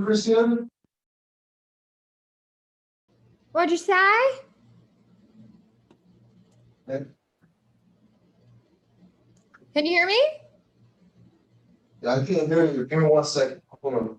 Christian? What'd you say? Can you hear me? Yeah, I can't hear you. Give me 1 second. Hold on.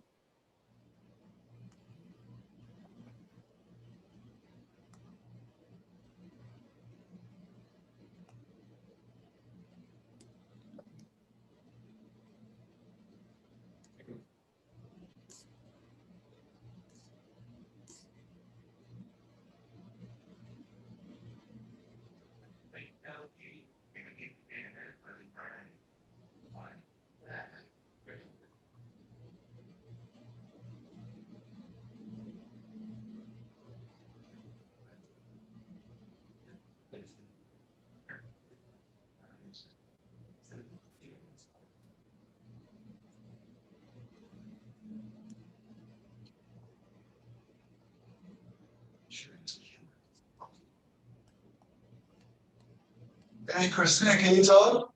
Hey, Christina, can you talk?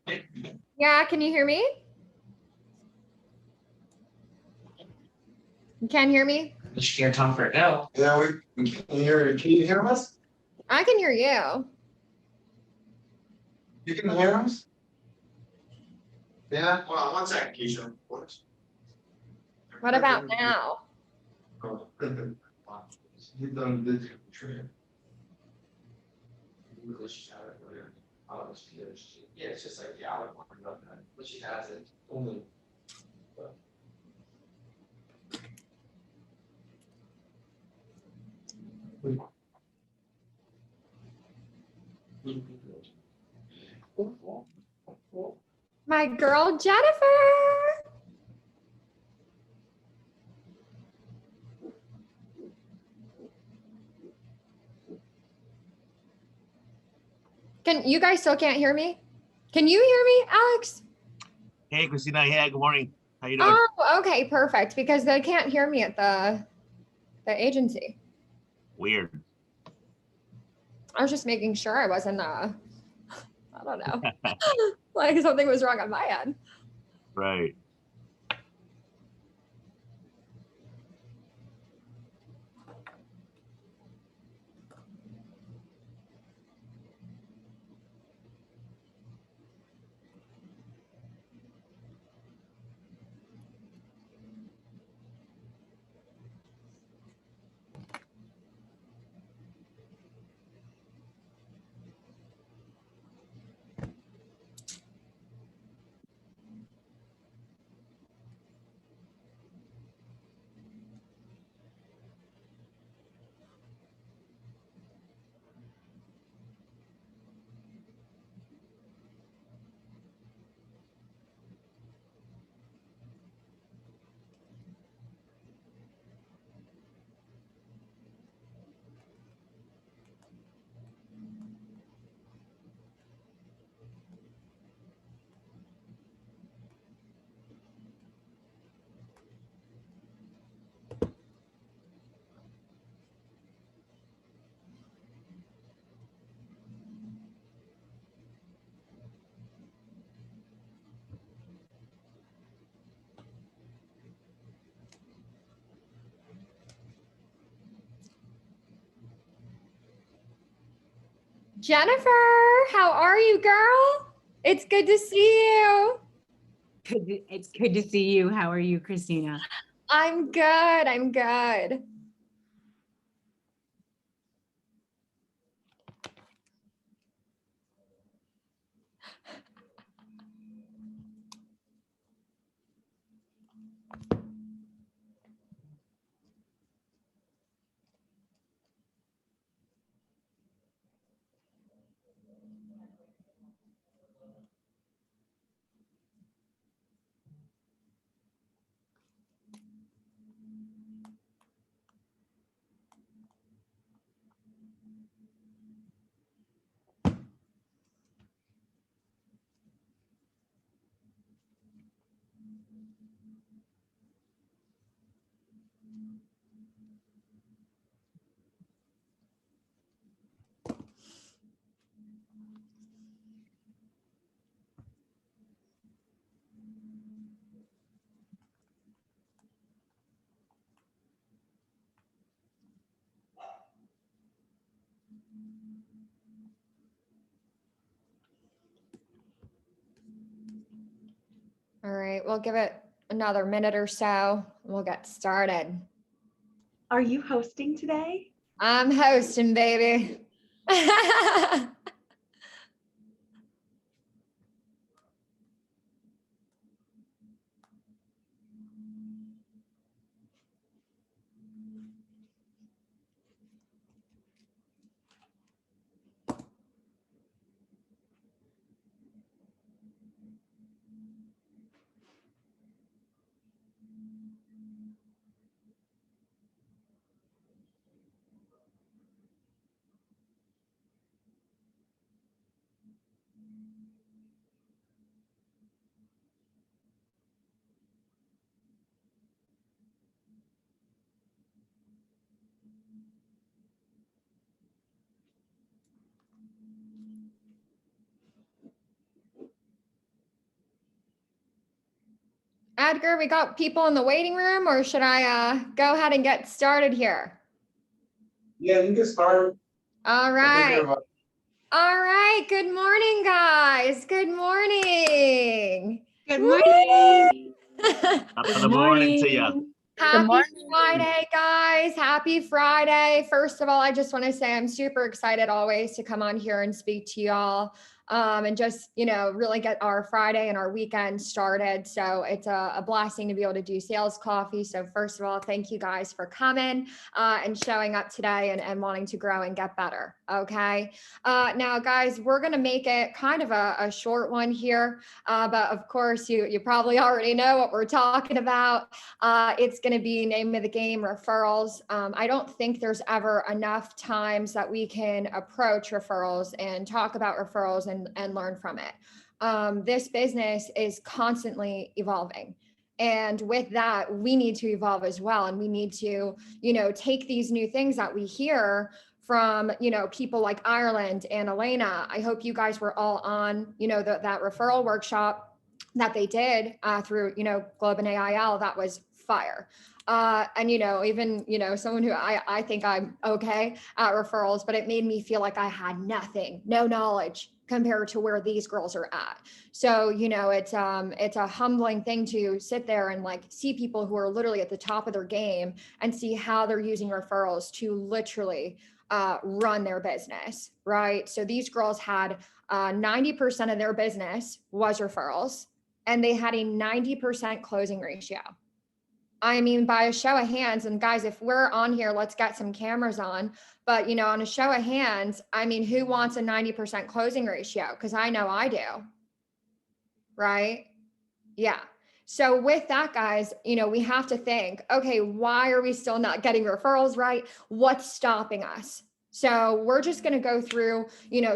Yeah, can you hear me? You can hear me? She can't talk right now. Yeah, we can hear you. Can you hear us? I can hear you. You can hear us? Yeah. Hold on 1 second, Keisha. What about now? You've done this trip. Yeah, it's just like, yeah, I would want to know that, but she has it only. My girl Jennifer. Can you guys still can't hear me? Can you hear me, Alex? Hey, Christina. Yeah, good morning. How you doing? Oh, okay, perfect. Because they can't hear me at the agency. Weird. I was just making sure I wasn't I don't know. Like something was wrong on my end. Right. Jennifer, how are you, girl? It's good to see you. It's good to see you. How are you, Christina? I'm good. I'm good. All right, we'll give it another minute or so. We'll get started. Are you hosting today? I'm hosting, baby. Edgar, we got people in the waiting room, or should I go ahead and get started here? Yeah, you can start. All I think right. everybody- All right. Good morning, guys. Good morning. Good Woo! morning. Top of the morning to you. Happy morning. Friday, guys. Happy Friday. First of all, I just want to say I'm super excited always to come on here and speak to y'all. And just, really get our Friday and our weekend started. So it's a blessing to be able to do sales coffee. So first of all, thank you guys for coming and showing up today and wanting to grow and get better. Okay. Now, guys, we're going to make it kind of a short one here. But of course, you probably already know what we're talking about. It's going to be name of the game, referrals. I don't think there's ever enough times that we can approach referrals and talk about referrals and learn from it. This business is constantly evolving. And with that, we need to evolve as well. And we need to, take these new things that we hear from, people like Ireland and Elena. I hope you guys were all on, that referral workshop that they did through, Globe and AIL. That was fire. And, even, someone who I think I'm okay at referrals, but it made me feel like I had nothing, no knowledge compared to where these girls are at. So, it's a humbling thing to sit there and see people who are literally at the top of their game and see how they're using referrals to literally run their business, right? So these girls had 90% of their business was referrals, and they had a 90% closing ratio. I mean, by a show of hands, and guys, if we're on here, let's get some cameras on. But, on a show of hands, I mean, who wants a 90% closing ratio? Because I know I do. Right? Yeah. So with that, guys, we have to think, okay, why are we still not getting referrals right? What's stopping us? So we're just going to go through,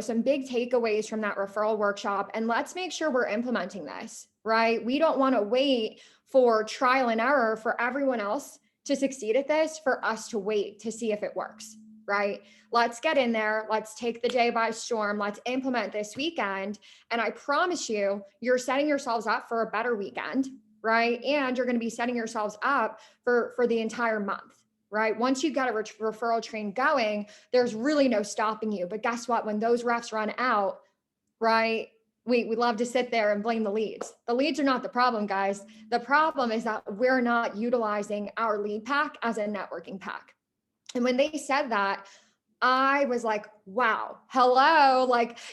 some big takeaways from that referral workshop, and let's make sure we're implementing this, right? We don't want to wait for trial and error for everyone else to succeed at this, for us to wait to see if it works, right? Let's get in there. Let's take the day by storm. Let's implement this weekend. And I promise you, you're setting yourselves up for a better weekend, right? And you're going to be setting yourselves up for the entire month, right? Once you got a referral train going, there's really no stopping you. But guess what? When those reps run out, right? We love to sit there and blame the leads. The leads are not the problem, guys. The problem is that we're not utilizing our lead pack as a networking pack. And when they said that, I was like, wow, hello.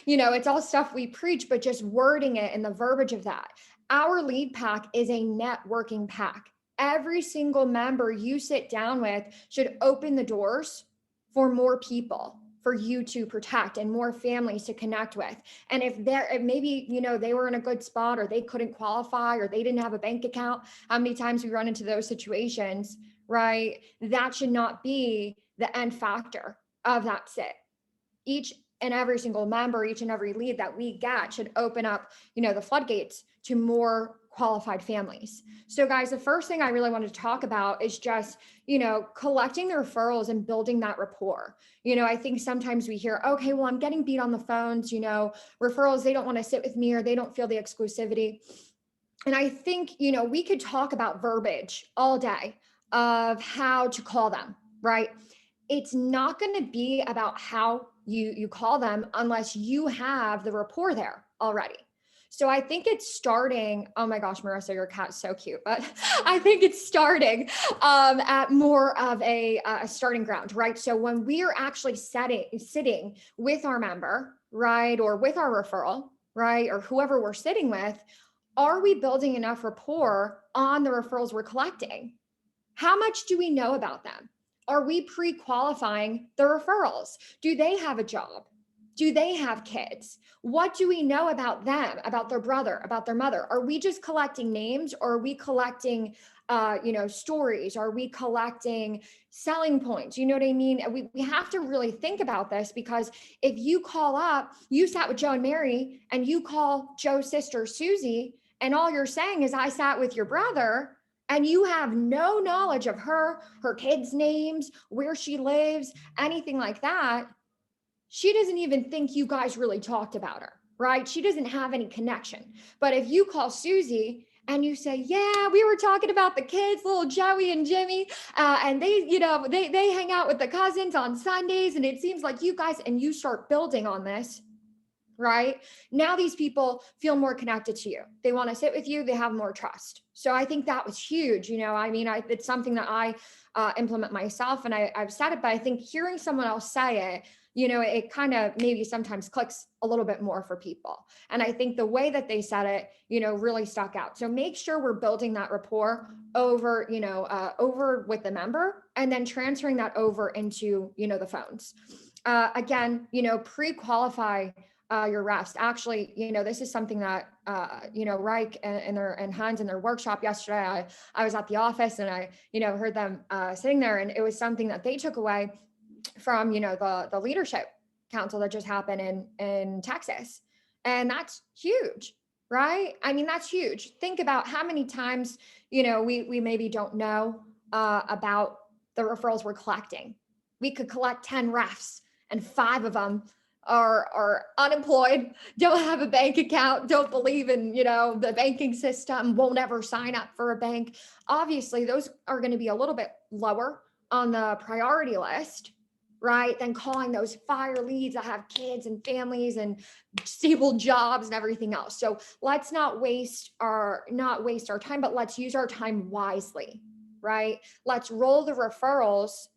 It's all stuff we preach, but just wording it and the verbiage of that. Our lead pack is a networking pack. Every single member you sit down with should open the doors for more people for you to protect and more families to connect with. And if maybe, they were in a good spot, or they couldn't qualify, or they didn't have a bank account, how many times we run into those situations, right? That should not be the end factor of that sit. Each and every single member, each and every lead that we get should open up, the floodgates to more qualified families. So guys, the first thing I really wanted to talk about is just, collecting the referrals and building that rapport. I think sometimes we hear, okay, well, I'm getting beat on the phones, referrals, they don't want to sit with me or they don't feel the exclusivity. And I think, we could talk about verbiage all day of how to call them, right? It's not going to be about how you call them unless you have the rapport there already. So I think it's starting, oh my gosh, Marissa, your cat's so cute, but I think it's starting at more of a starting ground, right? So when we are actually sitting with our member, right, or with our referral, right, or whoever we're sitting with, are we building enough rapport on the referrals we're collecting? How much do we know about them? Are we pre-qualifying the referrals? Do they have a job? Do they have kids? What do we know about them, about their brother, about their mother? Are we just collecting names, or are we collecting, stories? Are we collecting selling points? You know what I mean? We have to really think about this, because if you call up, you sat with Joe and Mary, and you call Joe's sister Susie, and all you're saying is, I sat with your brother, and you have no knowledge of her kids' names, where she lives, anything like that, she doesn't even think you guys really talked about her, right? She doesn't have any connection. But if you call Susie and you say, yeah, we were talking about the kids, little Joey and Jimmy, and they hang out with the cousins on Sundays, and it seems like you guys, and you start building on this, right? Now these people feel more connected to you. They want to sit with you. They have more trust. So I think that was huge. It's something that I implement myself, and I've said it, but I think hearing someone else say it, it kind of maybe sometimes clicks a little bit more for people. And I think the way that they said it, really stuck out. So make sure we're building that rapport over, over with the member, and then transferring that over into, the phones. Again, pre-qualify your refs. Actually, this is something that, Reich and Hans in their workshop yesterday, I was at the office, and I, heard them sitting there, and it was something that they took away from, the leadership council that just happened in Texas. And that's huge, right? I mean, that's huge. Think about how many times, we maybe don't know about the referrals we're collecting. We could collect 10 refs, and 5 of them are unemployed, don't have a bank account, don't believe in, the banking system, won't ever sign up for a bank. Obviously, those are going to be a little bit lower on the priority list, right, than calling those fire leads that have kids and families and stable jobs and everything else. So let's not waste our time, but let's use our time wisely, right? Let's roll the referrals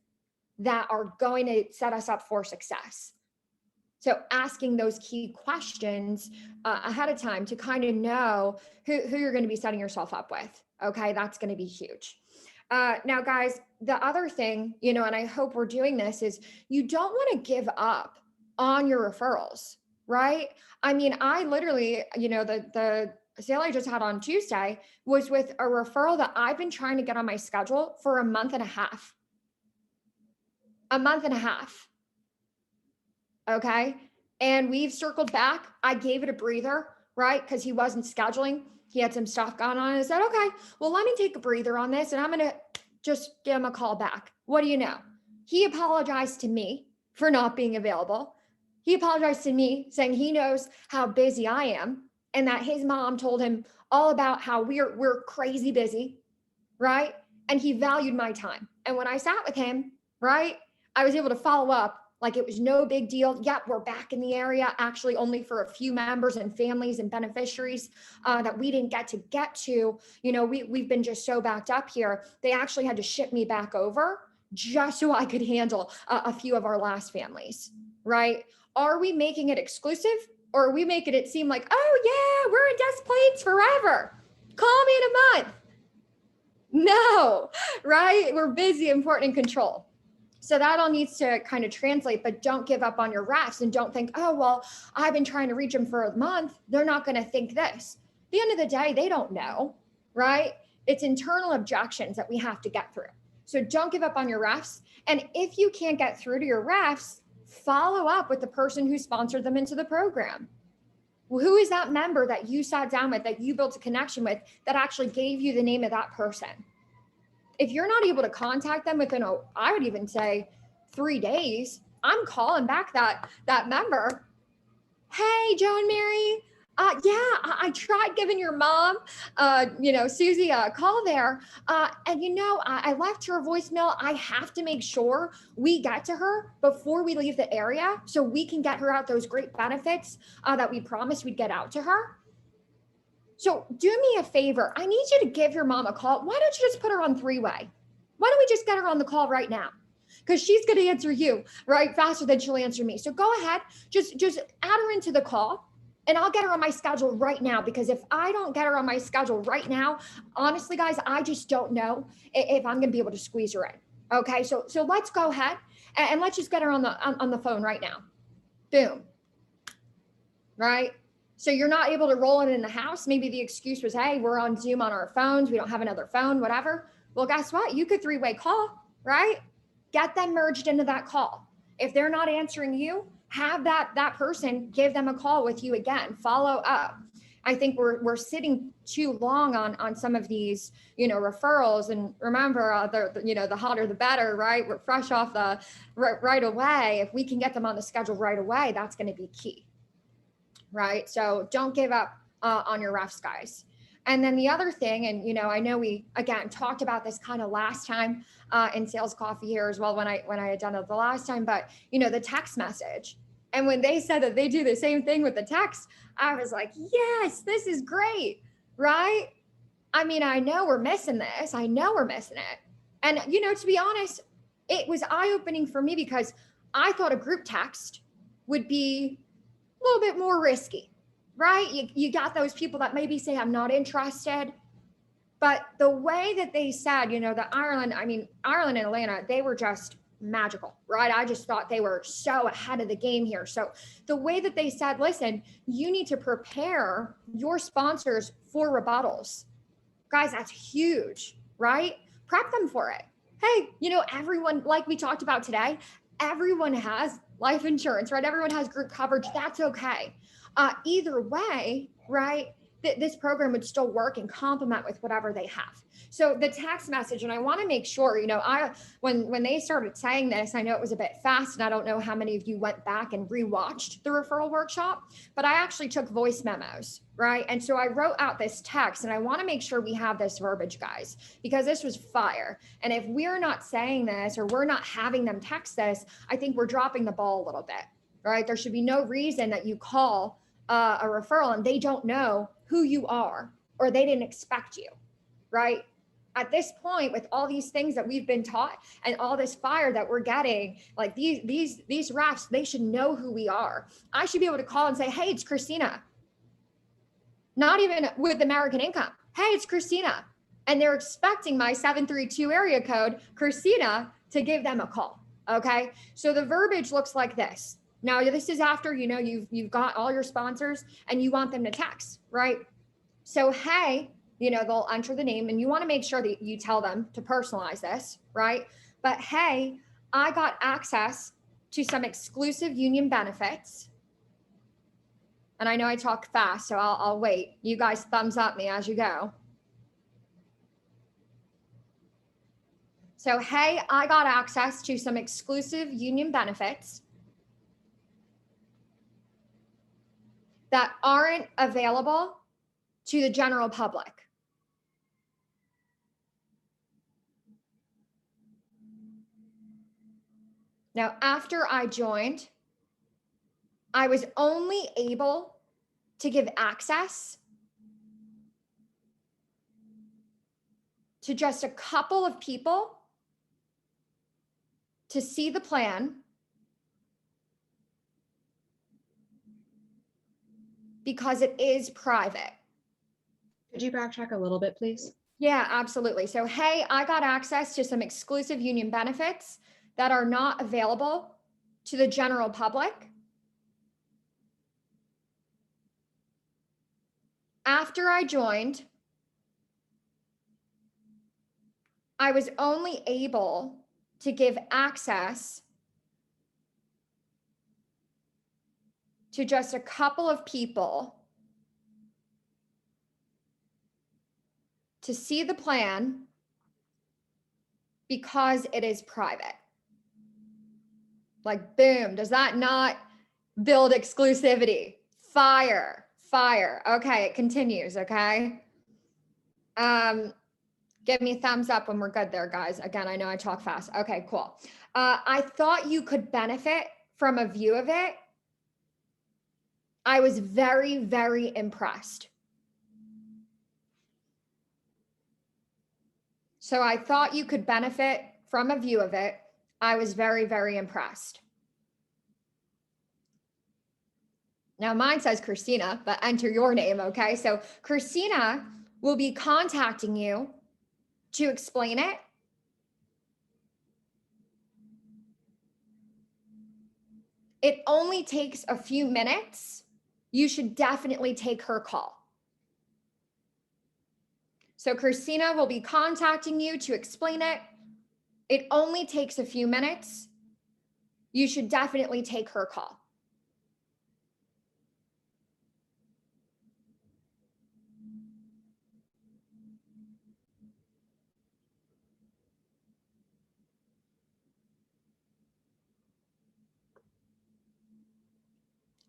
that are going to set us up for success. So asking those key questions ahead of time to kind of know who you're going to be setting yourself up with. Okay, that's going to be huge. Now, guys, the other thing, and I hope we're doing this, is you don't want to give up on your referrals, right? I mean, I literally, the sale I just had on Tuesday was with a referral that I've been trying to get on my schedule for a month and a half. Okay. And we've circled back. I gave it a breather, right? Because he wasn't scheduling. He had some stuff going on. And I said, okay, well, let me take a breather on this, and I'm going to just give him a call back. What do you know? He apologized to me for not being available. He apologized to me, saying he knows how busy I am, and that his mom told him all about how we're crazy busy, right? And he valued my time. And when I sat with him, right, I was able to follow up like it was no big deal. Yep, we're back in the area, actually only for a few members and families and beneficiaries that we didn't get to. We've been just so backed up here. They actually had to ship me back over just so I could handle a few of our last families, right? Are we making it exclusive, or are we making it seem like, oh yeah, we're in Des Plaines forever, call me in a month? No, right? We're busy, important, and control. So that all needs to kind of translate, but don't give up on your refs, and don't think, oh, well, I've been trying to reach them for a month. They're not going to think this. At the end of the day, they don't know, right? It's internal objections that we have to get through. So don't give up on your refs. And if you can't get through to your refs, follow up with the person who sponsored them into the program. Who is that member that you sat down with, that you built a connection with, that actually gave you the name of that person? If you're not able to contact them within I would even say 3 days, I'm calling back that member. Hey, Joe and Mary. I tried giving your mom, Susie, a call there. And I left her a voicemail. I have to make sure we get to her before we leave the area so we can get her out those great benefits that we promised we'd get out to her. So do me a favor. I need you to give your mom a call. Why don't you just put her on 3-way? Why don't we just get her on the call right now? Because she's going to answer you right faster than she'll answer me. So go ahead, just add her into the call. And I'll get her on my schedule right now, because if I don't get her on my schedule right now, honestly, guys, I just don't know if I'm going to be able to squeeze her in. Okay, so let's go ahead and let's just get her on the phone right now. Boom. Right? So you're not able to roll it in the house. Maybe the excuse was, hey, we're on Zoom on our phones. We don't have another phone, whatever. Well, guess what? You could 3-way call, right? Get them merged into that call. If they're not answering you, have that person give them a call with you again, follow up. I think we're sitting too long on some of these, referrals. And remember, the hotter the better, right? We're fresh off the right away. If we can get them on the schedule right away, that's going to be key, right? So don't give up on your refs, guys. And then the other thing, and I know we again talked about this kind of last time in Sales Coffee here as well when I had done it the last time, but the text message. And when they said that they do the same thing with the text, I was like, yes, this is great, right? I mean, I know we're missing this. I know we're missing it. And to be honest, it was eye-opening for me because I thought a group text would be a little bit more risky. Right? You got those people that maybe say, I'm not interested. But the way that they said, the Ireland and Atlanta, they were just magical, right? I just thought they were so ahead of the game here. So the way that they said, listen, you need to prepare your sponsors for rebuttals. Guys, that's huge, right? Prep them for it. Hey, everyone, like we talked about today, everyone has life insurance, right? Everyone has group coverage. That's okay. Either way, right, this program would still work and complement with whatever they have. So the text message, and I want to make sure, when they started saying this, I know it was a bit fast, and I don't know how many of you went back and rewatched the referral workshop, but I actually took voice memos, right? And so I wrote out this text, and I want to make sure we have this verbiage, guys, because this was fire. And if we're not saying this, or we're not having them text this, I think we're dropping the ball a little bit, right? There should be no reason that you call a referral and they don't know who you are, or they didn't expect you, right? At this point, with all these things that we've been taught and all this fire that we're getting, like these refs, they should know who we are. I should be able to call and say, hey, it's Christina. Not even with American Income. Hey, it's Christina. And they're expecting my 732 area code, Christina, to give them a call. Okay. So the verbiage looks like this. Now, this is after, you've got all your sponsors and you want them to text, right? So, hey, they'll enter the name, and you want to make sure that you tell them to personalize this, right? But hey, I got access to some exclusive union benefits. And I know I talk fast, so I'll wait. You guys thumbs up me as you go. So, hey, I got access to some exclusive union benefits that aren't available to the general public. Now, after I joined, I was only able to give access to just a couple of people to see the plan, because it is private. Could you backtrack a little bit, please? Yeah, absolutely. So, hey, I got access to some exclusive union benefits that are not available to the general public. After I joined, I was only able to give access to just a couple of people to see the plan because it is private. Like, boom, does that not build exclusivity? Fire, fire. Okay, it continues, okay? Give me a thumbs up when we're good there, guys. Again, I know I talk fast. Okay, cool. I thought you could benefit from a view of it. I was very, very impressed. So I thought you could benefit from a view of it. I was very, very impressed. Now mine says Christina, but enter your name, okay? So Christina will be contacting you to explain it. It only takes a few minutes. You should definitely take her call. So Christina will be contacting you to explain it. It only takes a few minutes. You should definitely take her call.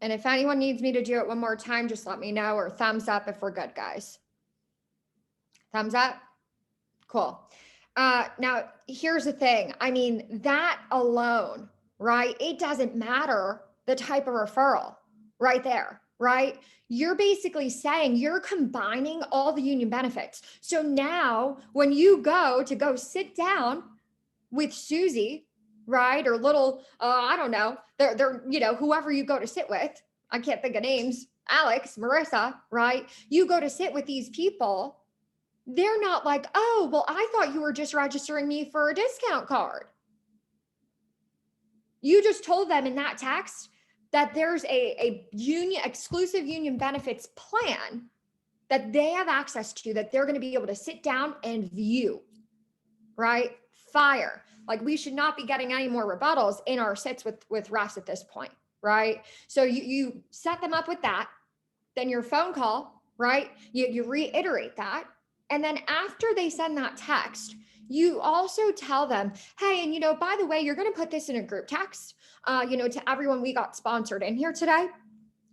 And if anyone needs me to do it one more time, just let me know, or thumbs up if we're good, guys. Thumbs up? Cool. Now, here's the thing. I mean, that alone, right? It doesn't matter the type of referral right there, right? You're basically saying you're combining all the union benefits. So now when you go sit down with Susie, right? Or little, I don't know, they're, you know, whoever you go to sit with, I can't think of names, Alex, Marissa, right? You go to sit with these people. They're not like, oh, well, I thought you were just registering me for a discount card. You just told them in that text that there's a union, exclusive union benefits plan that they have access to, that they're going to be able to sit down and view, right? Fire. Like, we should not be getting any more rebuttals in our sits with Russ at this point, right? So you set them up with that, then your phone call, right? You reiterate that. And then after they send that text, you also tell them, hey, and you know, by the way, you're going to put this in a group text, you know, to everyone we got sponsored in here today.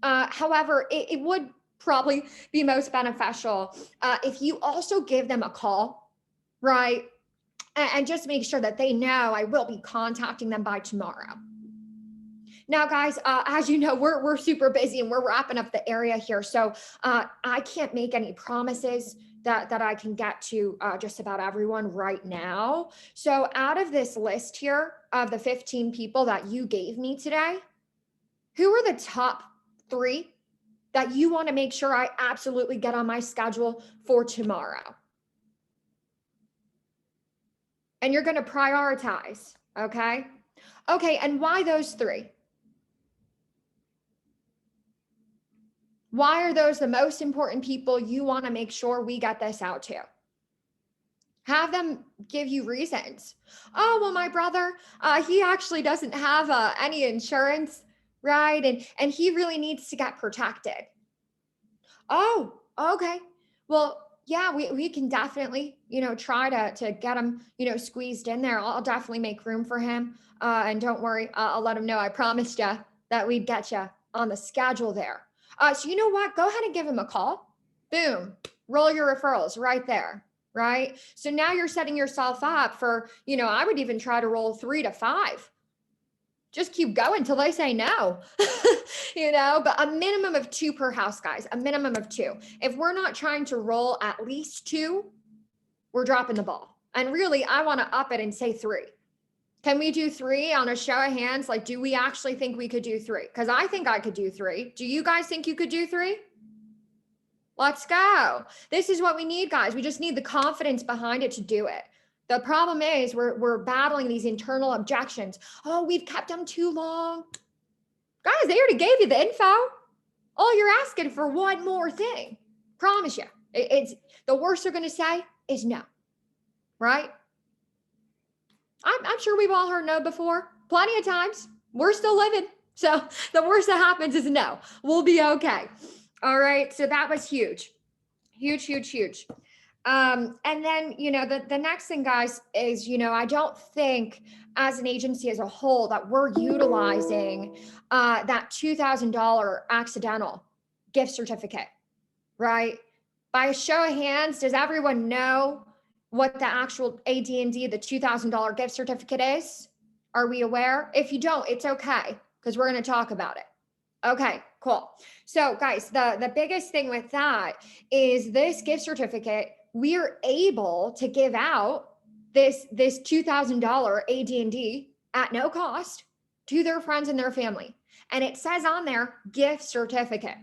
However, it would probably be most beneficial if you also give them a call, right? And just make sure that they know I will be contacting them by tomorrow. Now, guys, as you know, we're super busy and we're wrapping up the area here. So I can't make any promises that I can get to just about everyone right now. So out of this list here of the 15 people that you gave me today, who are the top 3 that you want to make sure I absolutely get on my schedule for tomorrow? And you're going to prioritize, okay? Okay, and why those 3? Why are those the most important people you want to make sure we get this out to? Have them give you reasons. Oh, well, my brother, he actually doesn't have any insurance, right? And he really needs to get protected. Oh, okay. Well, yeah, we can definitely, you know, try to get him, you know, squeezed in there. I'll definitely make room for him. And don't worry, I'll let him know. I promised you that we'd get you on the schedule there. So you know what? Go ahead and give him a call. Boom. Roll your referrals right there, right? So now you're setting yourself up for, you know, I would even try to roll 3 to 5. Just keep going till they say no, you know, but a minimum of 2 per house, guys, a minimum of 2. If we're not trying to roll at least 2, we're dropping the ball. And really, I want to up it and say 3. Can we do 3 on a show of hands? Like, do we actually think we could do 3? Because I think I could do 3. Do you guys think you could do 3? Let's go. This is what we need, guys. We just need the confidence behind it to do it. The problem is we're battling these internal objections. Oh, we've kept them too long. Guys, they already gave you the info. All you're asking for one more thing. Promise you. It's the worst they're going to say is no, right? I'm sure we've all heard no before, plenty of times. We're still living. So the worst that happens is no. We'll be okay. All right. So that was huge. Huge, huge, huge. And then, the next thing, guys, is, I don't think as an agency as a whole that we're utilizing that $2,000 accidental gift certificate, right? By a show of hands, does everyone know what the actual AD&D, the $2,000 gift certificate is? Are we aware? If you don't, it's okay, because we're going to talk about it. Okay, cool. So guys, the biggest thing with that is this gift certificate, we are able to give out this $2,000 AD&D at no cost to their friends and their family. And it says on there, gift certificate.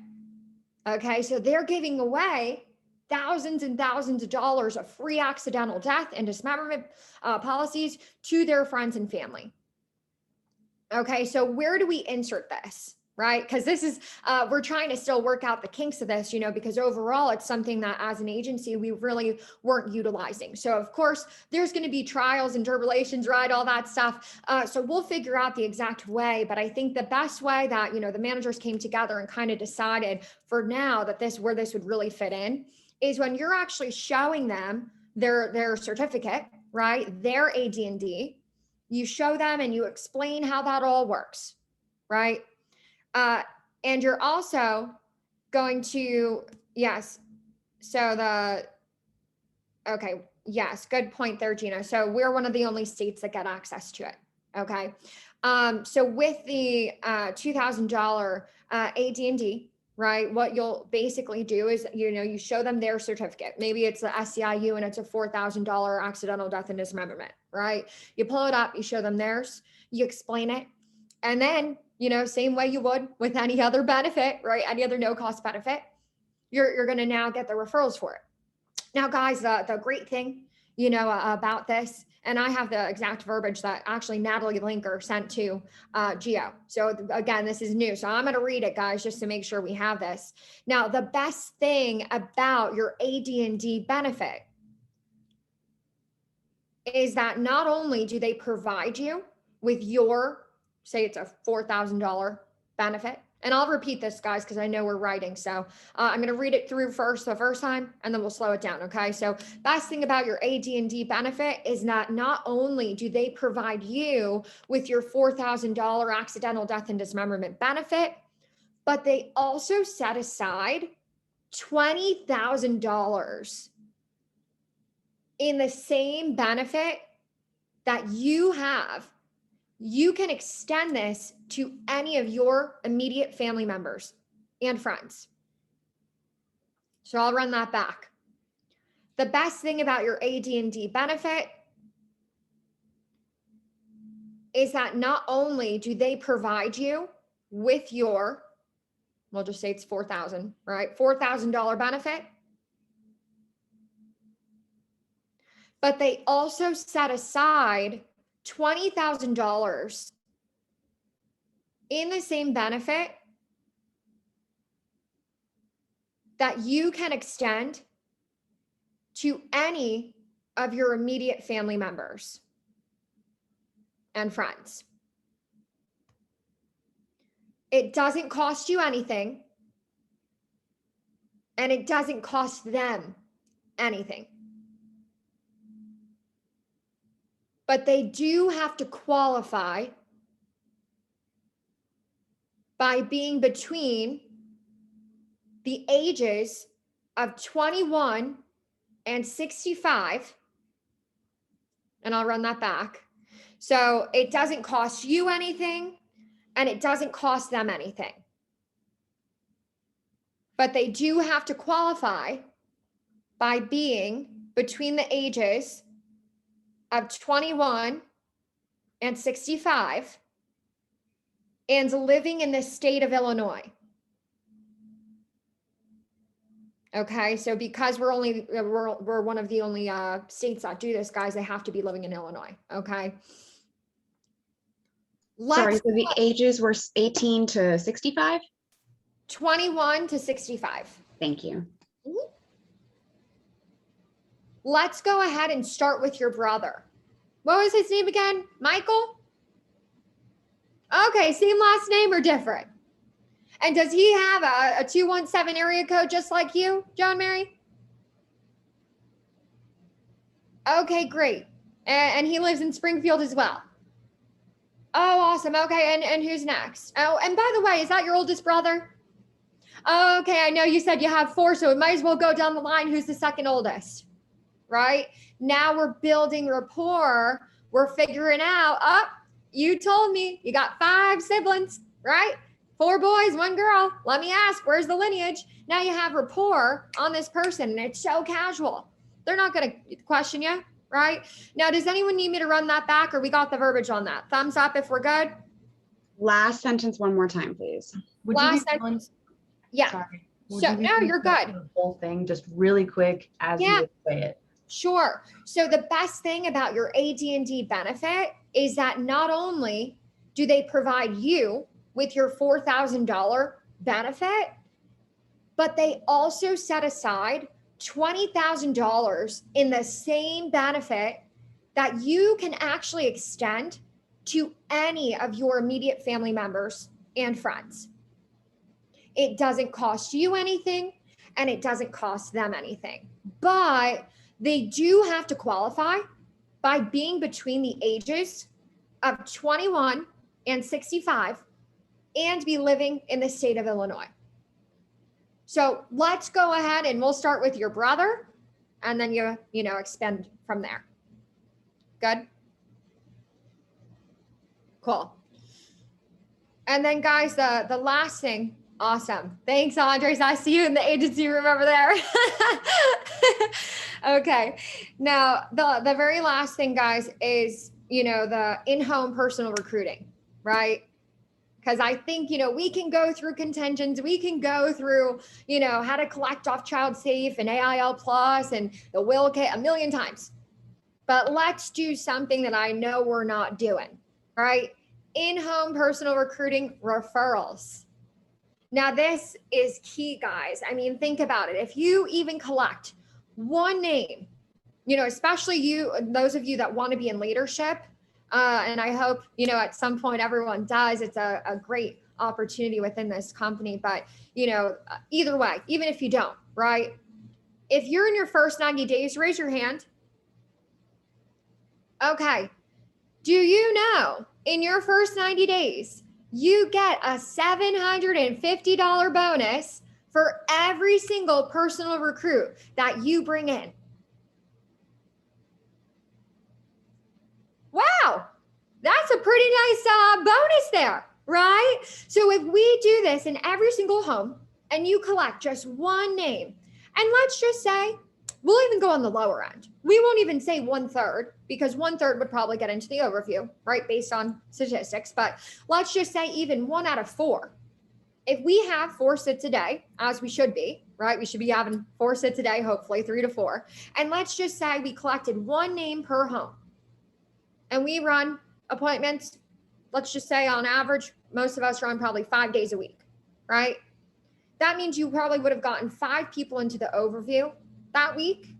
Okay, so they're giving away thousands and thousands of dollars of free accidental death and dismemberment policies to their friends and family. Okay, so where do we insert this? Right? Because this is, we're trying to still work out the kinks of this, because overall it's something that as an agency, we really weren't utilizing. So of course, there's going to be trials and tribulations, right? All that stuff. So we'll figure out the exact way. But I think the best way that, the managers came together and kind of decided for now that where this would really fit in is when you're actually showing them their certificate, right? Their AD&D, you show them and you explain how that all works, right? And you're also going to, yes. So okay. Yes. Good point there, Gina. So we're one of the only states that get access to it. Okay. So with the $2,000 AD&D, right, what you'll basically do is, you show them their certificate. Maybe it's the SCIU and it's a $4,000 accidental death and dismemberment, right? You pull it up, you show them theirs, you explain it. And then, same way you would with any other benefit, right? Any other no cost benefit, you're going to now get the referrals for it. Now, guys, the great thing, about this, and I have the exact verbiage that actually Natalie Linker sent to Geo. So again, this is new. So I'm going to read it, guys, just to make sure we have this. Now, the best thing about your AD&D benefit is that not only do they provide you with your, say it's a $4,000 benefit. And I'll repeat this, guys, because I know we're writing. So I'm going to read it through the first time, and then we'll slow it down. Okay. So best thing about your AD&D benefit is that not only do they provide you with your $4,000 accidental death and dismemberment benefit, but they also set aside $20,000 in the same benefit that you have. You can extend this to any of your immediate family members and friends. So I'll run that back. The best thing about your AD&D benefit is that not only do they provide you with your, we'll just say it's $4,000, right? $4,000 benefit, but they also set aside $20,000 in the same benefit that you can extend to any of your immediate family members and friends. It doesn't cost you anything, and it doesn't cost them anything. But they do have to qualify by being between the ages of 21 and 65. And I'll run that back. So it doesn't cost you anything, and it doesn't cost them anything. But they do have to qualify by being between the ages of 21 and 65 and living in the state of Illinois. Okay, so because we're one of the only states that do this, guys, they have to be living in Illinois. Okay. Sorry, so the ages were 18 to 65? 21 to 65. Thank you. Let's go ahead and start with your brother. What was his name again? Michael? Okay, same last name or different? And does he have a 217 area code just like you, John Mary? Okay, great. And he lives in Springfield as well. Oh, awesome. Okay, and who's next? Oh, and by the way, is that your oldest brother? Okay, I know you said you have 4, so we might as well go down the line. Who's the second oldest? Right? Now we're building rapport. We're figuring out, you told me you got 5 siblings, right? 4 boys, 1 girl. Let me ask, where's the lineage? Now you have rapport on this person, and it's so casual. They're not going to question you, right? Now, does anyone need me to run that back, or we got the verbiage on that? Thumbs up if we're good. Last sentence one more time, please. Would you Last be willing- sentence. Yeah, Sorry. Would So, you be no, willing to you're go good. through the whole thing, just really quick as Yeah. you say it. sure. So the best thing about your AD&D benefit is that not only do they provide you with your $4,000 benefit, but they also set aside $20,000 in the same benefit that you can actually extend to any of your immediate family members and friends. It doesn't cost you anything, and it doesn't cost them anything. But they do have to qualify by being between the ages of 21 and 65 and be living in the state of Illinois. So let's go ahead and we'll start with your brother, and then you expand from there. Good? Cool. And then guys, the last thing, awesome. Thanks, Andres. I see you in the agency room over there. Okay. Now, the very last thing, guys, is, the in-home personal recruiting, right? Because I think, we can go through contingents. We can go through, how to collect off Child Safe and AIL Plus and the Will Kit a million times. But let's do something that I know we're not doing, right? In-home personal recruiting referrals. Now, this is key, guys. I mean, think about it. If you even collect one name, especially those of you that want to be in leadership, and I hope, at some point everyone does, it's a great opportunity within this company, but, either way, even if you don't, right? If you're in your first 90 days, raise your hand. Okay. Do you know in your first 90 days, you get a $750 bonus for every single personal recruit that you bring in? Wow, that's a pretty nice bonus there, right? So if we do this in every single home and you collect just one name, and let's just say, we'll even go on the lower end. We won't even say 1/3 because 1/3 would probably get into the overview, right? Based on statistics, but let's just say even 1 out of 4. If we have 4 sits a day, as we should be, right? We should be having 4 sits a day, hopefully 3 to 4. And let's just say we collected one name per home and we run appointments. Let's just say on average, most of us run probably 5 days a week, right? That means you probably would have gotten 5 people into the overview that week,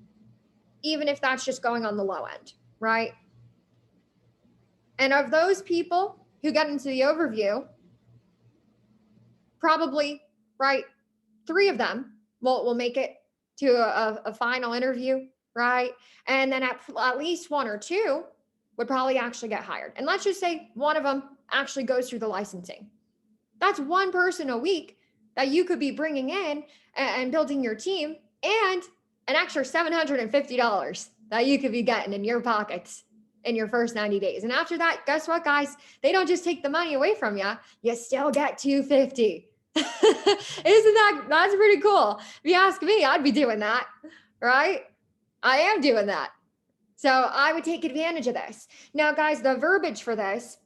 even if that's just going on the low end, right? And of those people who get into the overview, probably, right, 3 of them will make it to a final interview, right? And then at least 1 or 2 would probably actually get hired. And let's just say one of them actually goes through the licensing. That's 1 person a week that you could be bringing in and building your team, and an extra $750 that you could be getting in your pockets in your first 90 days. And after that, guess what, guys? They don't just take the money away from you. You still get $250. That's pretty cool. If you ask me, I'd be doing that, right? I am doing that. So I would take advantage of this. Now, guys, the verbiage for this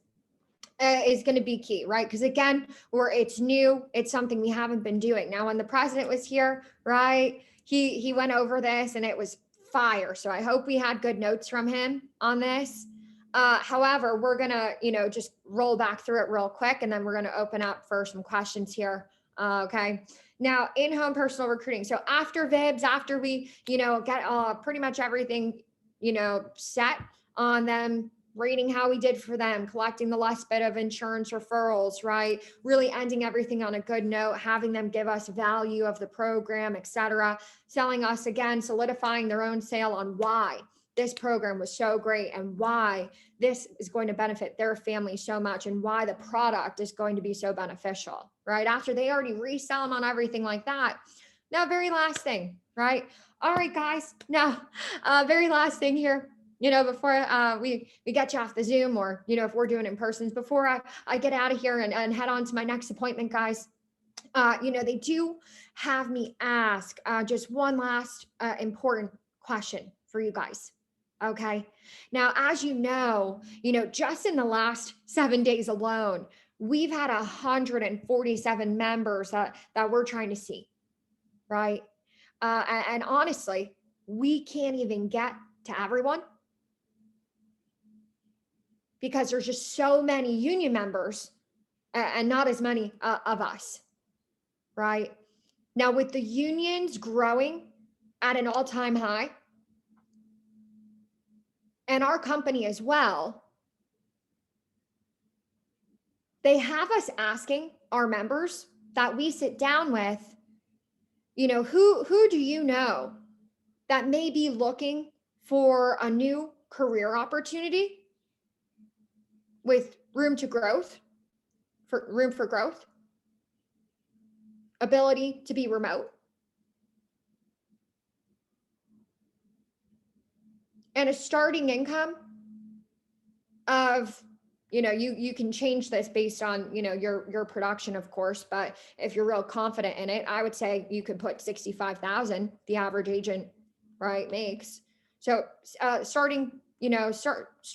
is going to be key, right? Because again, it's new. It's something we haven't been doing. Now, when the president was here, right, he went over this and it was fire. So I hope we had good notes from him on this. However, we're going to, just roll back through it real quick, and then we're going to open up for some questions here. Okay. Now, in-home personal recruiting. So after VIBs, after we, get pretty much everything, set on them, rating how we did for them, collecting the last bit of insurance referrals, right? Really ending everything on a good note, having them give us value of the program, et cetera, selling us again, solidifying their own sale on why this program was so great and why this is going to benefit their family so much and why the product is going to be so beneficial, right? After they already resell them on everything like that. Now, very last thing, right? All right, guys. Now, very last thing here, before we get you off the Zoom or, if we're doing in persons, before I get out of here and head on to my next appointment, guys, they do have me ask just one last important question for you guys. Okay. Now, as you know, just in the last 7 days alone, we've had 147 members that we're trying to see, right? And honestly, we can't even get to everyone because there's just so many union members and not as many of us, right? Now, with the unions growing at an all-time high, and our company as well, they have us asking our members that we sit down with, who do you know that may be looking for a new career opportunity with room for growth, ability to be remote, and a starting income of, you can change this based on, your production, of course, but if you're real confident in it, I would say you could put 65,000, the average agent, right, makes. So starting,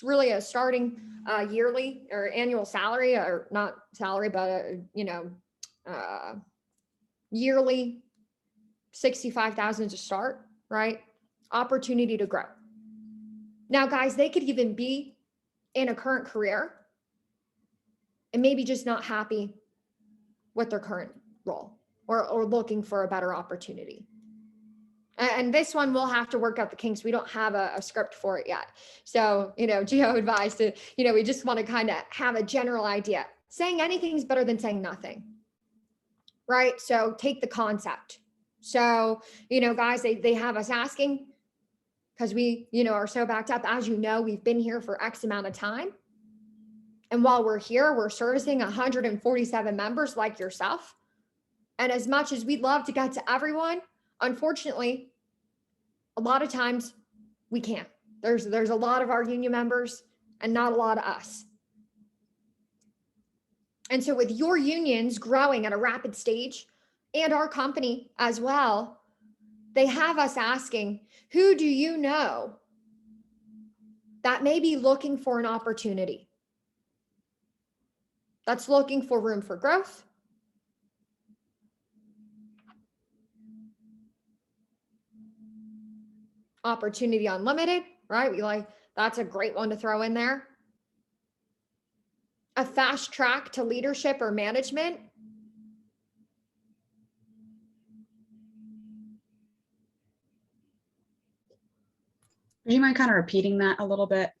really a starting yearly or annual salary, or not salary, but, yearly 65,000 to start, right? Opportunity to grow. Now, guys, they could even be in a current career and maybe just not happy with their current role or looking for a better opportunity. And this one, we'll have to work out the kinks. We don't have a script for it yet. So, Geo advised to, we just want to kind of have a general idea. Saying anything is better than saying nothing, right? So take the concept. So, guys, they have us asking, because we, are so backed up. As you know, we've been here for X amount of time. And while we're here, we're servicing 147 members like yourself. And as much as we'd love to get to everyone, unfortunately, a lot of times we can't. There's a lot of our union members and not a lot of us. And so with your unions growing at a rapid stage and our company as well, they have us asking, who do you know that may be looking for an opportunity? That's looking for room for growth, opportunity unlimited, right? That's a great one to throw in there. A fast track to leadership or management. Do you mind kind of repeating that a little bit?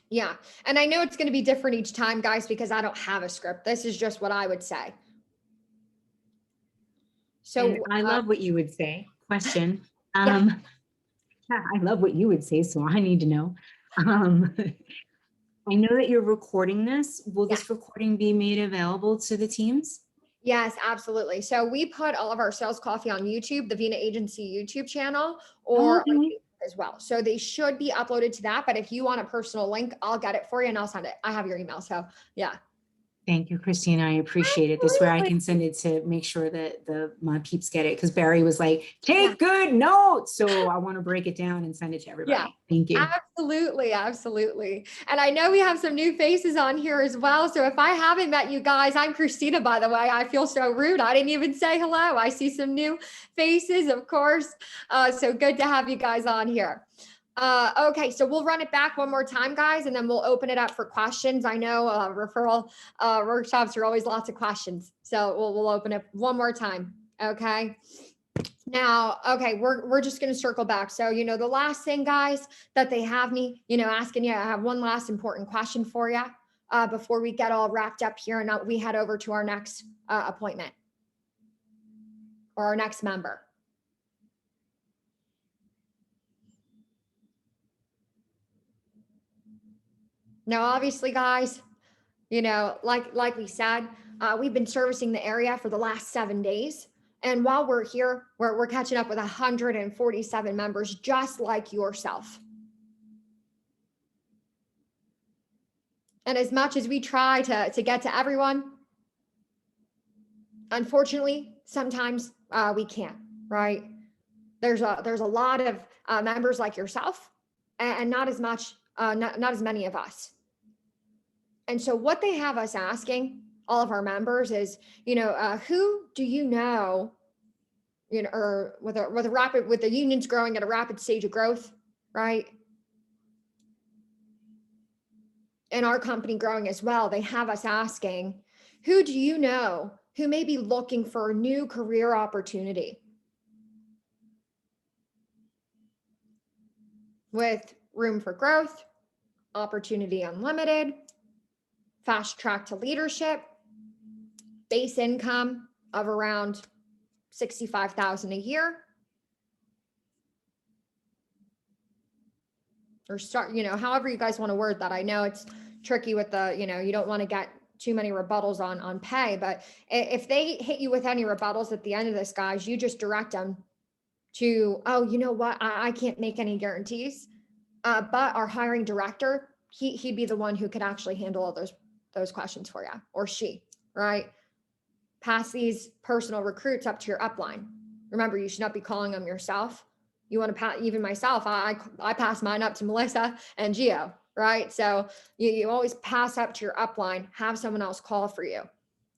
Yeah. And I know it's going to be different each time, guys, because I don't have a script. This is just what I would say. So And I love what you would say. Question. Yeah. I love what you would say, so I need to know. I know that you're recording this. Will this recording be made available to the teams? Yes, absolutely. So we put all of our sales coffee on YouTube, the Vena Agency YouTube channel, or on Facebook as well. So they should be uploaded to that. But if you want a personal link, I'll get it for you and I'll send it. I have your email. So yeah. Thank you, Christina. I appreciate it. This way I can send it to make sure that my peeps get it. Because Barry was like, take good notes. So I want to break it down and send it to everybody. Yeah. Thank you. Absolutely. Absolutely. And I know we have some new faces on here as well. So if I haven't met you guys, I'm Christina, by the way. I feel so rude. I didn't even say hello. I see some new faces, of course. So good to have you guys on here. Okay, so we'll run it back one more time, guys, and then we'll open it up for questions. I know referral workshops are always lots of questions. So we'll open it one more time. Okay. Now, okay, we're just going to circle back. So, the last thing, guys, that they have me, asking you, I have one last important question for you before we get all wrapped up here and we head over to our next appointment or our next member. Now, obviously, guys, you know, like we said, we've been servicing the area for the last 7 days. And while we're here, we're catching up with 147 members just like yourself. And as much as we try to get to everyone, unfortunately, sometimes we can't, right? There's a lot of members like yourself and not as much, not as many of us. And so what they have us asking all of our members is, you know, who do you know, or with the unions growing at a rapid stage of growth, right? And our company growing as well, they have us asking, who do you know who may be looking for a new career opportunity with room for growth, opportunity unlimited, fast track to leadership, base income of around $65,000 a year, or start, you know, however you guys want to word that. I know it's tricky with the, you know, you don't want to get too many rebuttals on pay, but if they hit you with any rebuttals at the end of this, guys, you just direct them to, oh, you know what, I can't make any guarantees, but our hiring director, he'd be the one who could actually handle all those questions for you, or she, right? Pass these personal recruits up to your upline. Remember, you should not be calling them yourself. You want to pass, even myself, I pass mine up to Melissa and Gio, right? So you always pass up to your upline, have someone else call for you.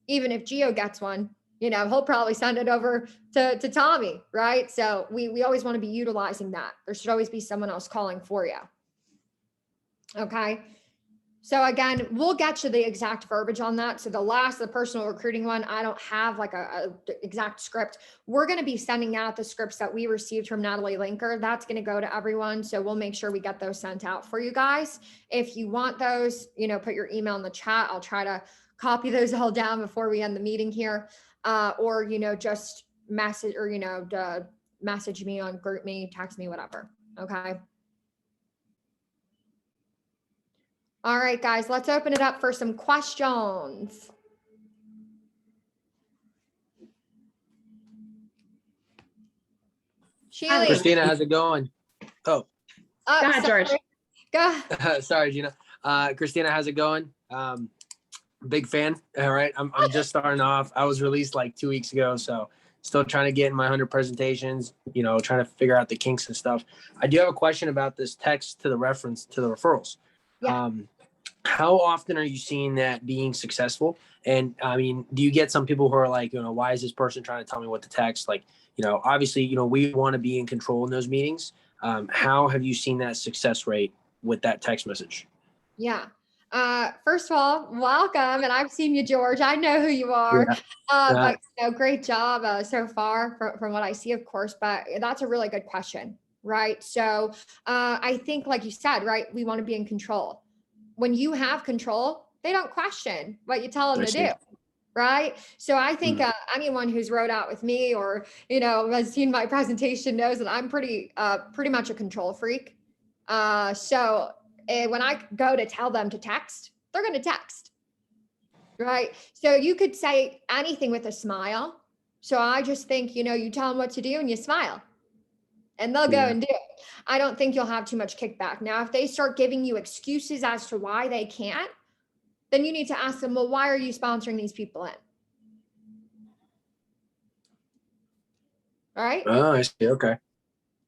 Even if Gio gets one, you know, he'll probably send it over to Tommy, right? So we always want to be utilizing that. There should always be someone else calling for you. Okay. So again, we'll get you the exact verbiage on that. So the personal recruiting one, I don't have like a exact script. We're going to be sending out the scripts that we received from Natalie Linker. That's going to go to everyone. So we'll make sure we get those sent out for you guys. If you want those, you know, put your email in the chat. I'll try to copy those all down before we end the meeting here. Or, you know, just message, or, you know, message me on GroupMe, text me, whatever. Okay. All right, guys, let's open it up for some questions. Sheila. Christina, how's it going? Oh, Go ahead, George. Go. sorry, Gina. Christina, how's it going? Big fan. All right, I'm just starting off. I was released like 2 weeks ago, so still trying to get in my 100 presentations. You know, trying to figure out the kinks and stuff. I do have a question about this text to the reference to the referrals. Yeah. How often are you seeing that being successful? And I mean, do you get some people who are like, you know, why is this person trying to tell me what to text? Like, you know, obviously, you know, we want to be in control in those meetings. How have you seen that success rate with that text message? Yeah. First of all, welcome. And I've seen you, George. I know who you are. Yeah. But you know, great job so far from what I see, of course, but that's a really good question, right? So I think, like you said, right, we want to be in control. When you have control, they don't question what you tell them to do, right? So I think anyone who's rode out with me, or, you know, has seen my presentation, knows that I'm pretty much a control freak. So when I go to tell them to text, they're going to text, right? So you could say anything with a smile. So I just think, you know, you tell them what to do and you smile, and they'll go and do it. I don't think you'll have too much kickback. Now, if they start giving you excuses as to why they can't, then you need to ask them, well, why are you sponsoring these people in? All right. Oh, I see. Okay.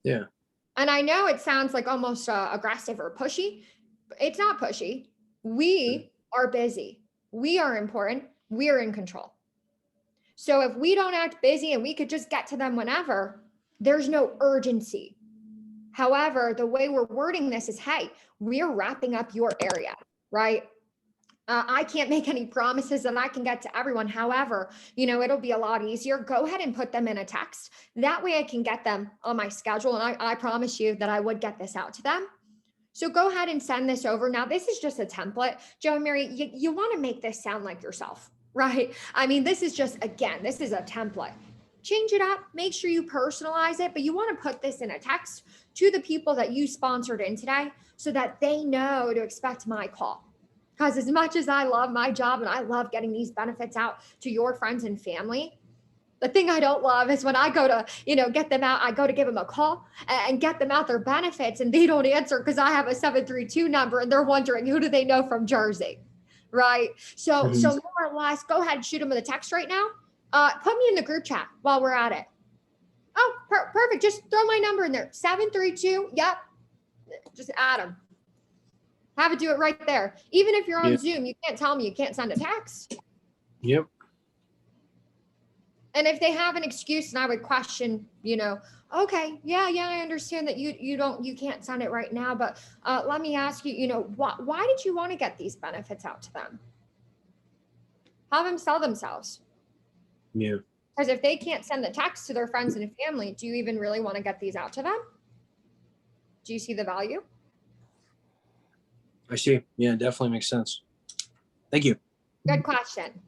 Yeah. And I know it sounds like almost aggressive or pushy, but it's not pushy. We are busy. We are important. We are in control. So if we don't act busy and we could just get to them whenever, there's no urgency. However, the way we're wording this is, hey, we're wrapping up your area, right? I can't make any promises that I can get to everyone. However, you know, it'll be a lot easier. Go ahead and put them in a text. That way I can get them on my schedule. And I promise you that I would get this out to them. So go ahead and send this over. Now, this is just a template. Joe and Mary, you want to make this sound like yourself, right? I mean, this is just, again, this is a template. Change it up, make sure you personalize it, but you want to put this in a text to the people that you sponsored in today so that they know to expect my call. Because as much as I love my job and I love getting these benefits out to your friends and family, the thing I don't love is when I go to, get them out, I go to give them a call and get them out their benefits and they don't answer because I have a 732 number and they're wondering who do they know from Jersey, right? So more or less, go ahead and shoot them with a text right now. Put me in the group chat while we're at it. Oh, perfect. Just throw my number in there. 732. Yep. Just add them. Have it do it right there. Even if you're on Zoom, you can't tell me you can't send a text. Yep. And if they have an excuse and I would question, okay, yeah, I understand that you can't send it right now, but let me ask you, why did you want to get these benefits out to them? Have them sell themselves. Yeah. Because if they can't send the text to their friends and family, do you even really want to get these out to them? Do you see the value? I see. Yeah, definitely makes sense. Thank you. Good question.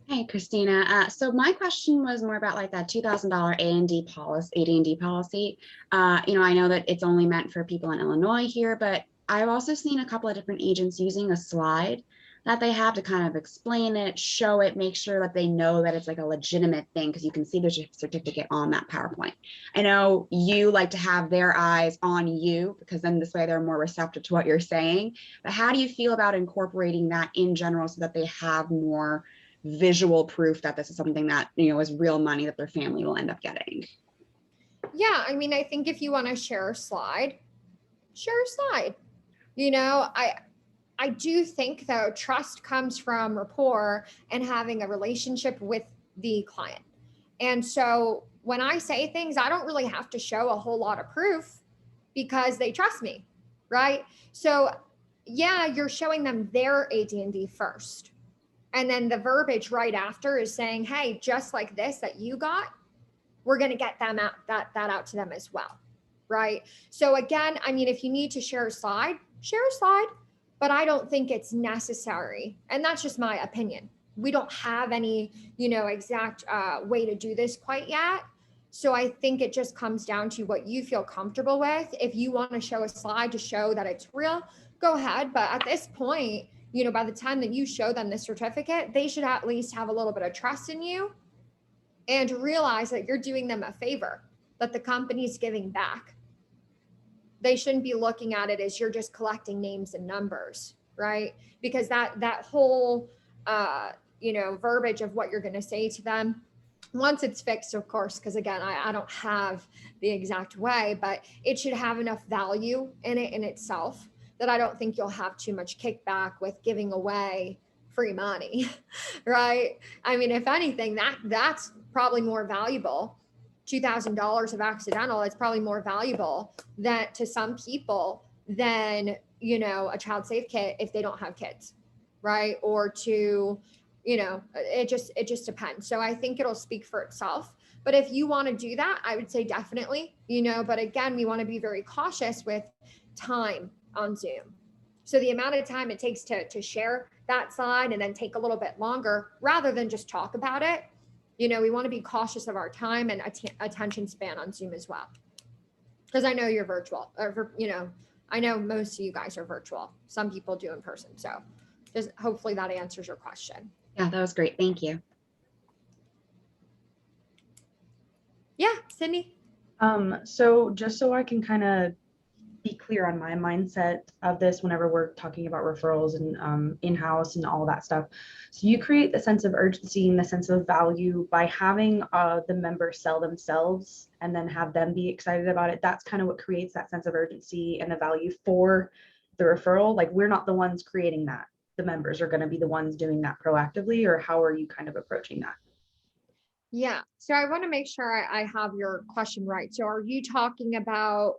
Hey, Christina. So my question was more about like that $2,000 A&D policy. I know that it's only meant for people in Illinois here, but I've also seen a couple of different agents using a slide that they have to kind of explain it, show it, make sure that they know that it's like a legitimate thing because you can see there's a certificate on that PowerPoint. I know you like to have their eyes on you because then this way they're more receptive to what you're saying. But how do you feel about incorporating that in general so that they have more visual proof that this is something that, is real money that their family will end up getting? Yeah, I mean, I think if you want to share a slide, share a slide. I do think though, trust comes from rapport and having a relationship with the client. And so when I say things, I don't really have to show a whole lot of proof because they trust me, right? So yeah, you're showing them their AD&D first. And then the verbiage right after is saying, hey, just like this that you got, we're going to get them out that out to them as well, right? So again, I mean, if you need to share a slide, but I don't think it's necessary. And that's just my opinion. We don't have any, exact way to do this quite yet. So I think it just comes down to what you feel comfortable with. If you want to show a slide to show that it's real, go ahead. But at this point, by the time that you show them the certificate, they should at least have a little bit of trust in you and realize that you're doing them a favor, that the company's giving back. They shouldn't be looking at it as you're just collecting names and numbers, right? Because that whole, verbiage of what you're going to say to them, once it's fixed, of course, because again, I don't have the exact way, but it should have enough value in it in itself that I don't think you'll have too much kickback with giving away free money, right? I mean, if anything, that's probably more valuable. $2,000 of accidental, it's probably more valuable that to some people than, a child safe kit if they don't have kids, right? Or to, it just depends. So I think it'll speak for itself. But if you want to do that, I would say definitely, but again, we want to be very cautious with time on Zoom. So the amount of time it takes to share that slide and then take a little bit longer rather than just talk about it. We want to be cautious of our time and attention span on Zoom as well. Because I know you're virtual, or, I know most of you guys are virtual. Some people do in person. So just hopefully that answers your question. Yeah, that was great. Thank you. Yeah, Sydney. So just so I can kind of be clear on my mindset of this whenever we're talking about referrals and in-house and all that stuff. So you create the sense of urgency and the sense of value by having the members sell themselves and then have them be excited about it. That's kind of what creates that sense of urgency and the value for the referral. Like, we're not the ones creating that. The members are going to be the ones doing that proactively, or how are you kind of approaching that? Yeah. So I want to make sure I have your question right. So are you talking about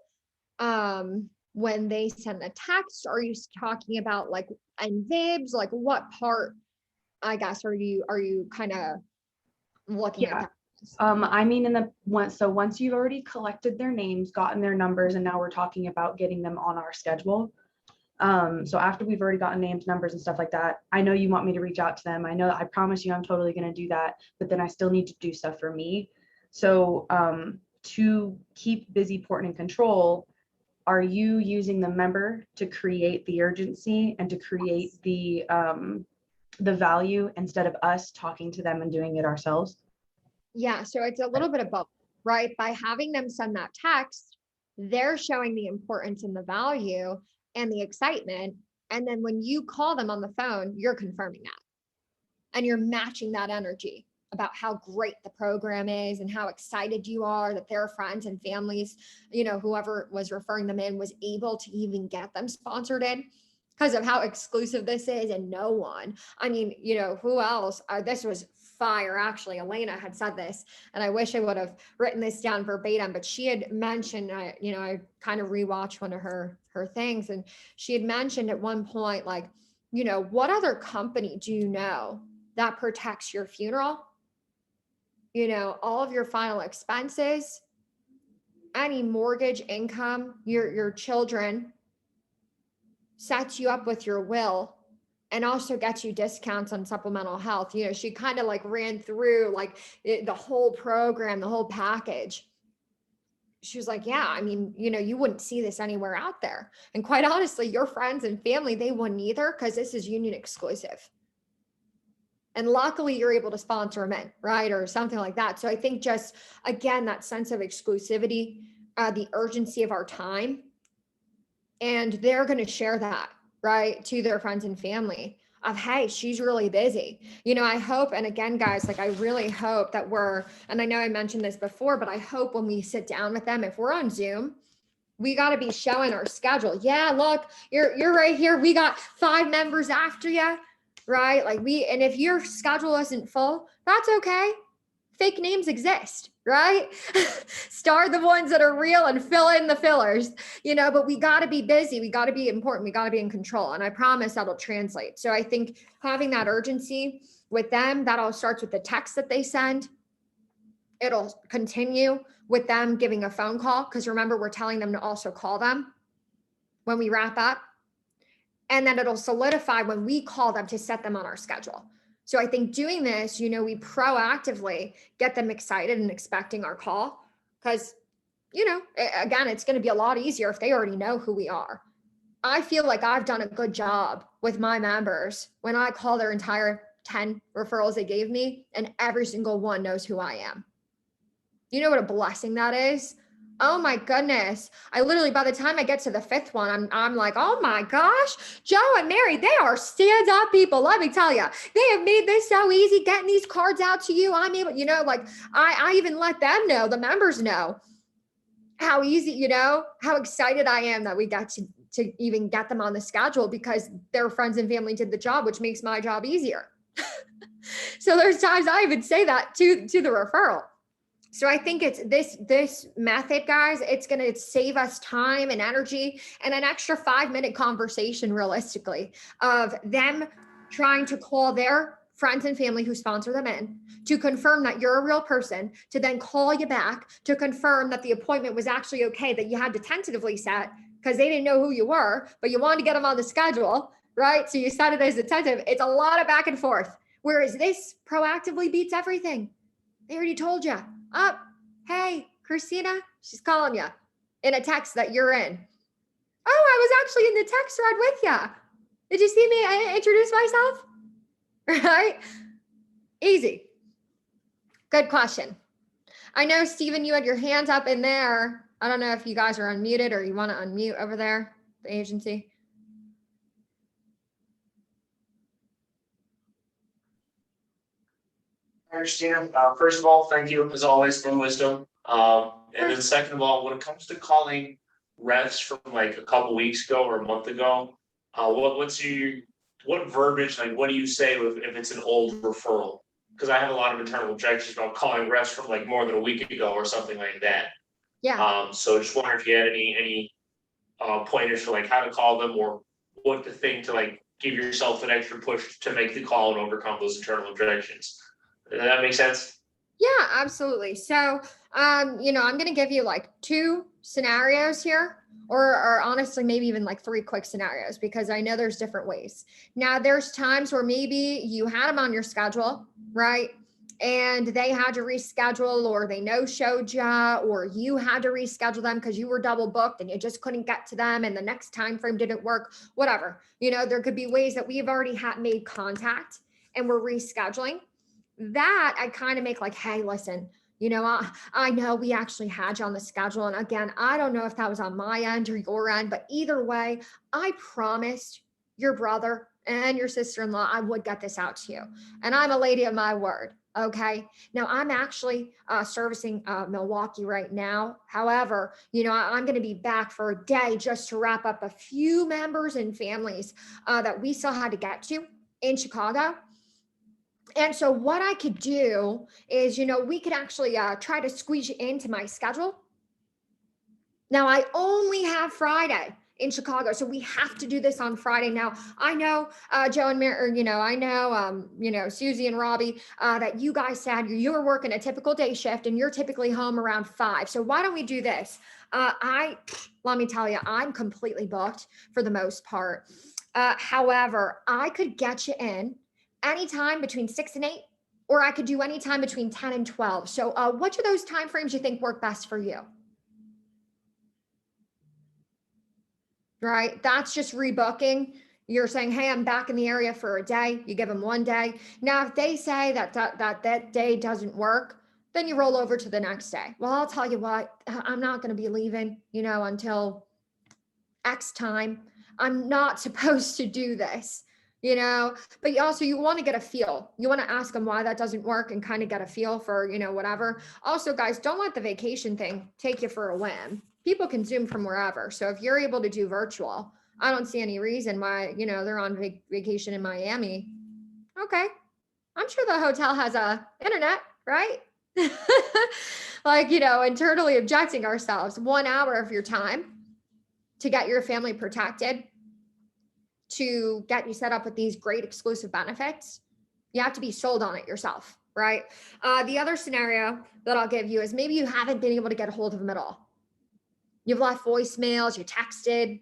when they send the text? Are you talking about like and VIBs? Like what part, I guess, are you kind of looking at that? I mean, once you've already collected their names, gotten their numbers, and now we're talking about getting them on our schedule. So after we've already gotten names, numbers, and stuff like that, I know you want me to reach out to them. I promise you I'm totally going to do that, but then I still need to do stuff for me. So to keep busy, important, and control, are you using the member to create the urgency and to create the value instead of us talking to them and doing it ourselves? Yeah, so it's a little bit of both, right? By having them send that text, they're showing the importance and the value and the excitement. And then when you call them on the phone, you're confirming that. And you're matching that energy about how great the program is and how excited you are that their friends and families, you know, whoever was referring them in was able to even get them sponsored in because of how exclusive this is. And no one, I mean, you know, who else? This was fire. Actually, Elena had said this, and I wish I would have written this down verbatim, but she had mentioned, you know, I kind of rewatched one of her things, and she had mentioned at one point, like, you know, what other company do you know that protects your funeral? You know, all of your final expenses, any mortgage income, your children, sets you up with your will, and also gets you discounts on supplemental health. You know, she kind of like ran through like the whole program, the whole package. She was like, yeah, I mean, you know, you wouldn't see this anywhere out there. And quite honestly, your friends and family, they wouldn't either, because this is union exclusive. And luckily you're able to sponsor them in, right? Or something like that. So I think just, again, that sense of exclusivity, the urgency of our time, and they're going to share that, right, to their friends and family of, hey, she's really busy. You know, I hope, and again, guys, like I really hope that and I know I mentioned this before, but I hope when we sit down with them, if we're on Zoom, we got to be showing our schedule. Yeah, look, you're right here. We got 5 members after you, right? Like and if your schedule isn't full, that's okay. Fake names exist, right? Star the ones that are real and fill in the fillers, you know, but we got to be busy. We got to be important. We got to be in control. And I promise that'll translate. So I think having that urgency with them, that all starts with the text that they send. It'll continue with them giving a phone call, because remember, we're telling them to also call them when we wrap up. And then it'll solidify when we call them to set them on our schedule. So I think doing this, you know, we proactively get them excited and expecting our call, because, you know, again, it's going to be a lot easier if they already know who we are. I feel like I've done a good job with my members when I call their entire 10 referrals they gave me, and every single one knows who I am. You know what a blessing that is? Oh my goodness. I literally, by the time I get to the 5th one, I'm like, oh my gosh, Joe and Mary, they are stand-up people. Let me tell you, they have made this so easy getting these cards out to you. I'm able, you know, like I even let them know, the members know how easy, you know, how excited I am that we got to even get them on the schedule, because their friends and family did the job, which makes my job easier. So there's times I even say that to the referral. So I think it's this method, guys, it's going to save us time and energy and an extra 5-minute conversation, realistically, of them trying to call their friends and family who sponsor them in to confirm that you're a real person, to then call you back to confirm that the appointment was actually okay, that you had to tentatively set because they didn't know who you were, but you wanted to get them on the schedule, right? So you set it as a tentative. It's a lot of back and forth. Whereas this proactively beats everything. They already told you. Up, hey, Christina, she's calling you in a text that you're in. Oh, I was actually in the text thread with you. Did you see me introduce myself? Right? Easy. Good question. I know, Stephen, you had your hands up in there. I don't know if you guys are unmuted or you want to unmute over there, the agency. Christina, first of all, thank you as always for the wisdom. And then second of all, when it comes to calling refs from like a couple weeks ago or a month ago, what verbiage, like what do you say if it's an old referral? Because I have a lot of internal objections about calling refs from like more than a week ago or something like that. Yeah. So just wondering if you had any pointers for like how to call them or what to think to like give yourself an extra push to make the call and overcome those internal objections. Does that make sense? Yeah, absolutely. So, you know, I'm going to give you like 2 scenarios here, or honestly, maybe even like 3 quick scenarios, because I know there's different ways. Now, there's times where maybe you had them on your schedule, right? and they had to reschedule, or they no-showed you, or you had to reschedule them because you were double booked and you just couldn't get to them and the next time frame didn't work, whatever. You know, there could be ways that we've already had made contact and we're rescheduling. That I kind of make like, hey, listen, you know, I know we actually had you on the schedule. And again, I don't know if that was on my end or your end, but either way, I promised your brother and your sister-in-law I would get this out to you. And I'm a lady of my word. Okay. Now I'm actually servicing Milwaukee right now. However, you know, I'm going to be back for a day just to wrap up a few members and families that we still had to get to in Chicago. And so what I could do is, you know, we could actually try to squeeze you into my schedule. Now I only have Friday in Chicago, so we have to do this on Friday. Now I know Joe and Mary, you know, I know, you know, Susie and Robbie, that you guys said you were working a typical day shift and you're typically home around 5. So why don't we do this? Let me tell you, I'm completely booked for the most part. However, I could get you in anytime between 6 and 8, or I could do anytime between 10 and 12. So which of those time frames you think work best for you? Right? That's just rebooking. You're saying, hey, I'm back in the area for a day. You give them 1 day. Now, if they say that day doesn't work, then you roll over to the next day. Well, I'll tell you what, I'm not going to be leaving, you know, until X time. I'm not supposed to do this. You know, but you want to get a feel. You want to ask them why that doesn't work and kind of get a feel for, you know, whatever. Also, guys, don't let the vacation thing take you for a whim. People can Zoom from wherever. So if you're able to do virtual, I don't see any reason why, you know, they're on vacation in Miami. Okay. I'm sure the hotel has a internet, right? Like, you know, internally objecting ourselves 1 hour of your time to get your family protected, to get you set up with these great exclusive benefits. You have to be sold on it yourself, right? The other scenario that I'll give you is maybe you haven't been able to get a hold of them at all. You've left voicemails, you texted,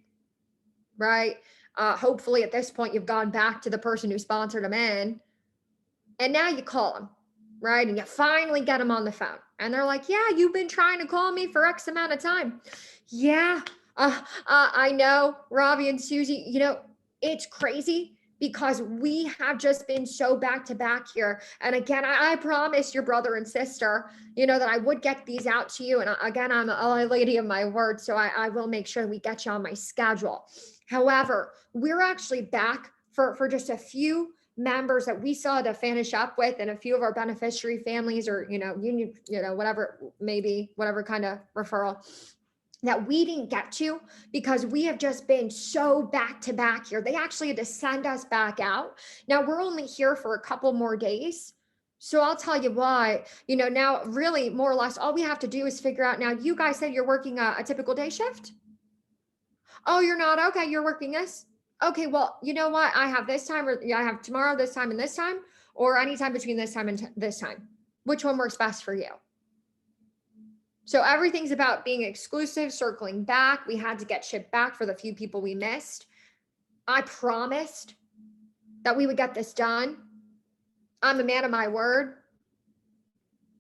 right? Hopefully at this point, you've gone back to the person who sponsored them in, and now you call them, right? And you finally get them on the phone and they're like, yeah, you've been trying to call me for X amount of time. Yeah, I know, Robbie and Susie, you know, it's crazy because we have just been so back to back here. And again, I promised your brother and sister, you know, that I would get these out to you. And again, I'm a lady of my word, so I will make sure we get you on my schedule. However, we're actually back for just a few members that we still had to finish up with, and a few of our beneficiary families, or, you know, union, you know, whatever, maybe whatever kind of referral that we didn't get to because we have just been so back to back here. They actually had to send us back out. Now we're only here for a couple more days. So I'll tell you why, you know, now really more or less all we have to do is figure out, now you guys said you're working a typical day shift. Oh, you're not? Okay. You're working this. Okay. Well, you know what? I have this time, or I have tomorrow, this time and this time, or anytime between this time and this time. Which one works best for you? So everything's about being exclusive, circling back. We had to get shipped back for the few people we missed. I promised that we would get this done. I'm a man of my word.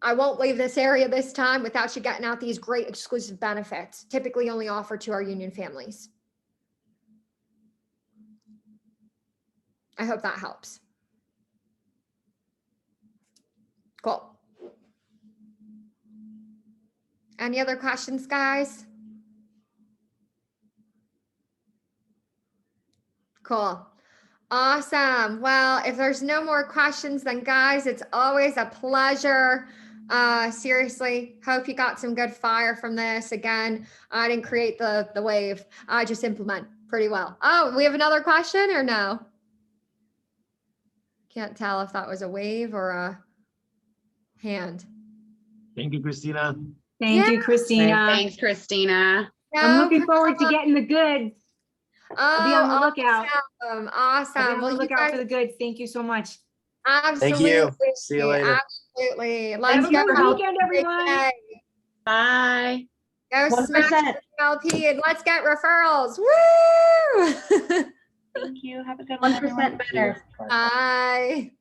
I won't leave this area this time without you getting out these great exclusive benefits, typically only offered to our union families. I hope that helps. Cool. Any other questions, guys? Cool. Awesome. Well, if there's no more questions, then guys, it's always a pleasure. Seriously, hope you got some good fire from this. Again, I didn't create the wave. I just implement pretty well. Oh, we have another question or no? Can't tell if that was a wave or a hand. Thank you, Christina. Thank you, Christina. Thanks, Christina. I'm looking forward to problem. getting the goods. I'll be on the lookout. Awesome. I'll be Awesome. on Well, the you lookout guys, for the goods. Thank you so much. absolutely. Thank you. See you later. Absolutely. Let's Have a go. good Have a weekend, great everyone. day. Bye. Go 1%. smash LP and let's get referrals. Woo! Thank you. Have a good one. 1% better. Bye.